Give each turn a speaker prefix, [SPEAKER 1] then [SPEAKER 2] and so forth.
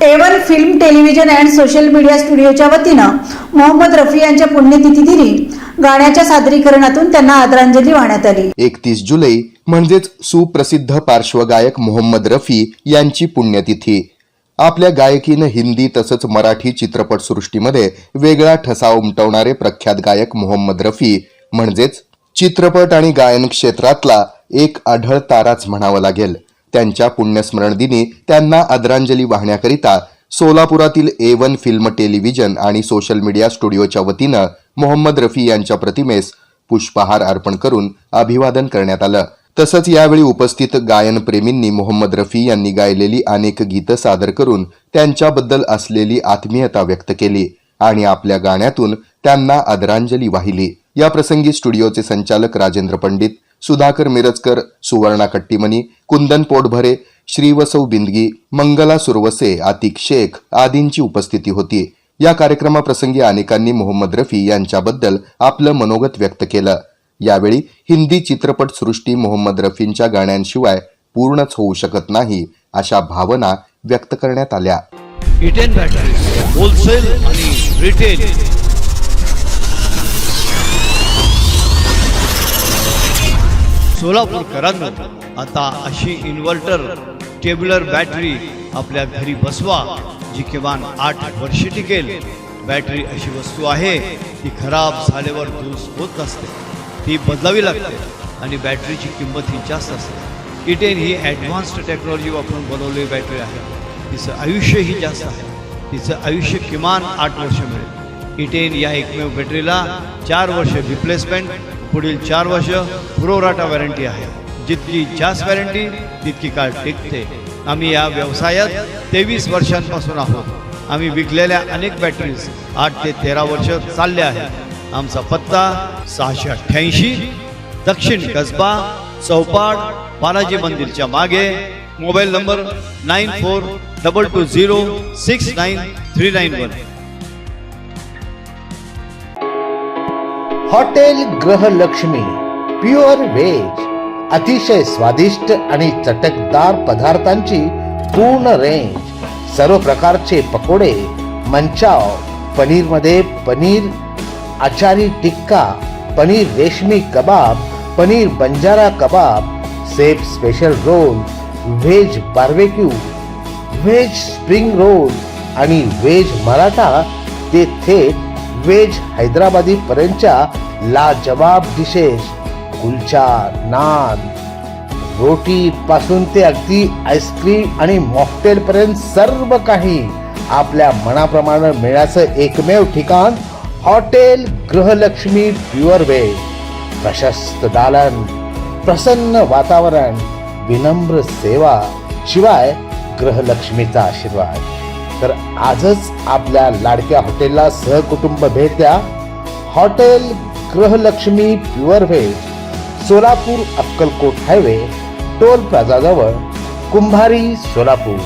[SPEAKER 1] A1 film television and social media स्टुडिओच्या वतीनं मोहम्मद रफी यांच्या पुण्यतिथीदिनी गाण्याच्या सादरीकरणातून त्यांना आदरांजली वाहण्यात आली।
[SPEAKER 2] 31 जुलै म्हणजेच सुप्रसिद्ध पार्श्वगायक मोहम्मद रफी यांची पुण्यतिथी। आपल्या गायकीनं हिंदी तसंच मराठी चित्रपटसृष्टीमध्ये वेगळा ठसा उमटवणारे प्रख्यात गायक मोहम्मद रफी म्हणजेच चित्रपट आणि गायन क्षेत्रातला एक आढळ ताराच म्हणावं लागेल। त्यांच्या पुण्यस्मरण दिनी त्यांना आदरांजली वाहण्याकरिता सोलापुरातील A1 फिल्म टेलिव्हिजन आणि सोशल मीडिया स्टुडिओच्या वतीनं मोहम्मद रफी यांच्या प्रतिमेस पुष्पहार अर्पण करून अभिवादन करण्यात आलं। तसंच यावेळी उपस्थित गायनप्रेमींनी मोहम्मद रफी यांनी गायलेली अनेक गीतं सादर करून त्यांच्याबद्दल असलेली आत्मीयता व्यक्त केली आणि आपल्या गाण्यातून त्यांना आदरांजली वाहिली। या प्रसंगी स्टुडिओचे संचालक राजेंद्र पंडित, सुधाकर मिरजकर, सुवर्णा कट्टीमनी, कुंदन पोटभरे, श्रीवसव बिंदगी, मंगला सुरवसे, आतिक शेख आदींची उपस्थिती होती। या कार्यक्रमाप्रसंगी अनेकांनी मोहम्मद रफी यांच्याबद्दल आपलं मनोगत व्यक्त केलं। यावेळी हिंदी चित्रपटसृष्टी मोहम्मद रफींच्या गाण्यांशिवाय पूर्णच होऊ शकत नाही अशा भावना व्यक्त करण्यात आल्या।
[SPEAKER 3] इटेन बॅटरी होलसेल आणि रिटेल सोलापूरकरांनो, आता अशी इन्व्हर्टर टेब्युलर बॅटरी आपल्या घरी बसवा जी किमान 8 वर्षे टिकेल। बॅटरी अशी वस्तू आहे ती खराब झाल्यावर दुरुस्त होत नसते, ती बदलावी लागते आणि बॅटरीची किंमत ही जास्त असते। इटेन ही ॲडव्हान्स्ड टेक्नॉलॉजी वापरून बनवलेली बॅटरी आहे। तिचं आयुष्यही जास्त आहे, तिचं आयुष्य किमान 8 वर्ष मिळेल। इटेन या एकमेव बॅटरीला 4 वर्ष रिप्लेसमेंट, पुढील 4 वर्ष पुरवठा वॉरंटी आहे। जितकी जास्त वॉरंटी तितकी काळ टिकते। आम्ही या व्यवसायात 23 वर्षांपासून आहोत। आम्ही विकलेल्या अनेक बॅटरीज 8 ते 13 वर्ष चालल्या आहेत। आमचा पत्ता 688 दक्षिण कसबा चौपाट बालाजी मंदिरच्या मागे। Mobile number 9422069391।
[SPEAKER 4] Hotel Grihalakshmi pure veg, अतिशय स्वादिष्ट आणि चटकदार पदार्थांची पूर्ण रेंज। सर्व प्रकारचे पकोडे, मंचाव, पनीरमध्ये पनीर आचारी tikka, paneer reshmi kebab, paneer banjara kebab, chef special roll, veg barbecue, veg spring roll आणि व्हेज मराठा ते थेट व्हेज हैदराबादी पर्यंतच्या लाजवाब डिशेस, कुलचा, नान, रोटी पासून ते अगदी आईस्क्रीम आणि मॉकटेल पर्यंत सर्व काही आपल्या मनाप्रमाणे मिळण्याचं एकमेव ठिकाण हॉटेल गृहलक्ष्मी प्युअर व्हेज। प्रशस्त दालन, प्रसन्न वातावरण, विनम्र सेवा, शिवाय गृहलक्ष्मीचा आशीर्वाद। तर आजच आपल्या लाडक्या हॉटेलला सहकुटुंब भेट द्या। Hotel Grihalakshmi pure veg, Solapur Akkalkot highway, toll plaza जवळ, कुंभारी, सोलापूर।